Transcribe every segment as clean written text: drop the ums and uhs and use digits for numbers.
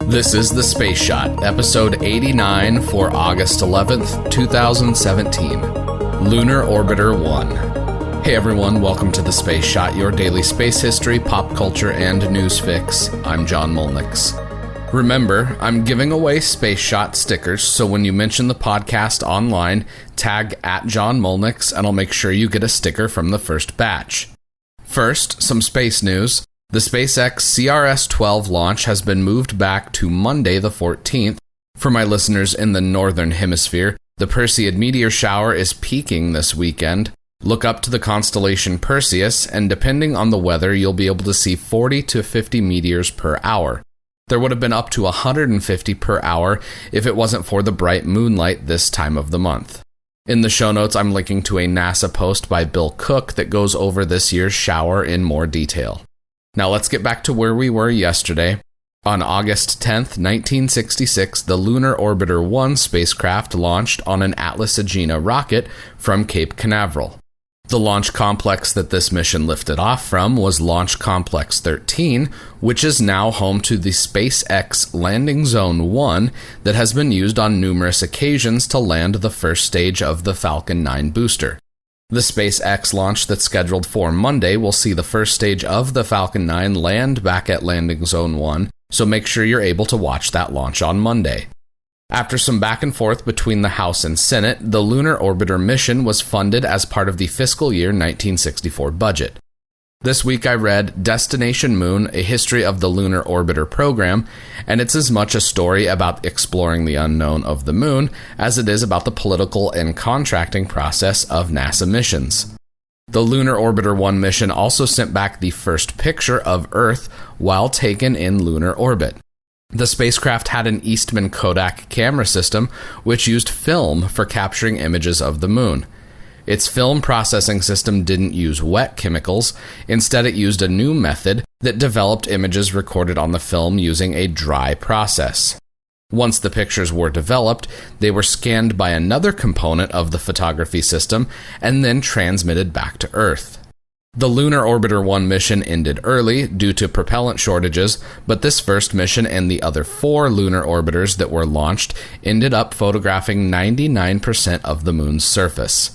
This is The Space Shot, episode 89 for August 11th, 2017. Lunar Orbiter 1. Hey everyone, welcome to The Space Shot, your daily space history, pop culture, and news fix. I'm John Molnix. Remember, I'm giving away Space Shot stickers, so when you mention the podcast online, tag @JohnMolnix, and I'll make sure you get a sticker from the first batch. First, some space news. The SpaceX CRS-12 launch has been moved back to Monday the 14th. For my listeners in the northern hemisphere, the Perseid meteor shower is peaking this weekend. Look up to the constellation Perseus, and depending on the weather, you'll be able to see 40 to 50 meteors per hour. There would have been up to 150 per hour if it wasn't for the bright moonlight this time of the month. In the show notes, I'm linking to a NASA post by Bill Cook that goes over this year's shower in more detail. Now let's get back to where we were yesterday. On August 10th, 1966, the Lunar Orbiter 1 spacecraft launched on an Atlas Agena rocket from Cape Canaveral. The launch complex that this mission lifted off from was Launch Complex 13, which is now home to the SpaceX Landing Zone 1 that has been used on numerous occasions to land the first stage of the Falcon 9 booster. The SpaceX launch that's scheduled for Monday will see the first stage of the Falcon 9 land back at Landing Zone 1, so make sure you're able to watch that launch on Monday. After some back and forth between the House and Senate, the Lunar Orbiter mission was funded as part of the fiscal year 1964 budget. This week I read Destination Moon, A History of the Lunar Orbiter Program, and it's as much a story about exploring the unknown of the moon as it is about the political and contracting process of NASA missions. The Lunar Orbiter 1 mission also sent back the first picture of Earth while taken in lunar orbit. The spacecraft had an Eastman Kodak camera system, which used film for capturing images of the moon. Its film processing system didn't use wet chemicals. Instead, it used a new method that developed images recorded on the film using a dry process. Once the pictures were developed, they were scanned by another component of the photography system and then transmitted back to Earth. The Lunar Orbiter 1 mission ended early due to propellant shortages, but this first mission and the other 4 lunar orbiters that were launched ended up photographing 99% of the moon's surface.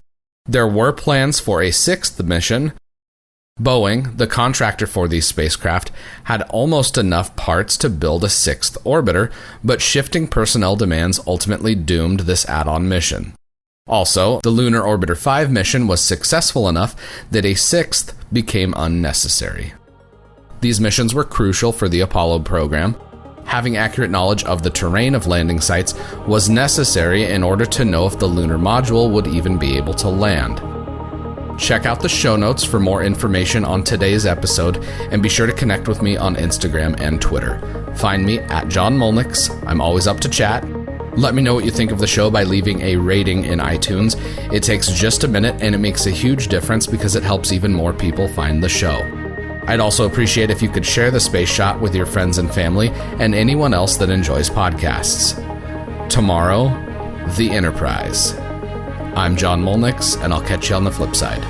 There were plans for a 6th mission. Boeing, the contractor for these spacecraft, had almost enough parts to build a 6th orbiter, but shifting personnel demands ultimately doomed this add-on mission. Also, the Lunar Orbiter 5 mission was successful enough that a 6th became unnecessary. These missions were crucial for the Apollo program. Having accurate knowledge of the terrain of landing sites was necessary in order to know if the lunar module would even be able to land. Check out the show notes for more information on today's episode, and be sure to connect with me on Instagram and Twitter. Find me @JohnMolnix. I'm always up to chat. Let me know what you think of the show by leaving a rating in iTunes. It takes just a minute, and it makes a huge difference because it helps even more people find the show. I'd also appreciate if you could share the Space Shot with your friends and family and anyone else that enjoys podcasts. Tomorrow, the Enterprise. I'm John Molnix, and I'll catch you on the flip side.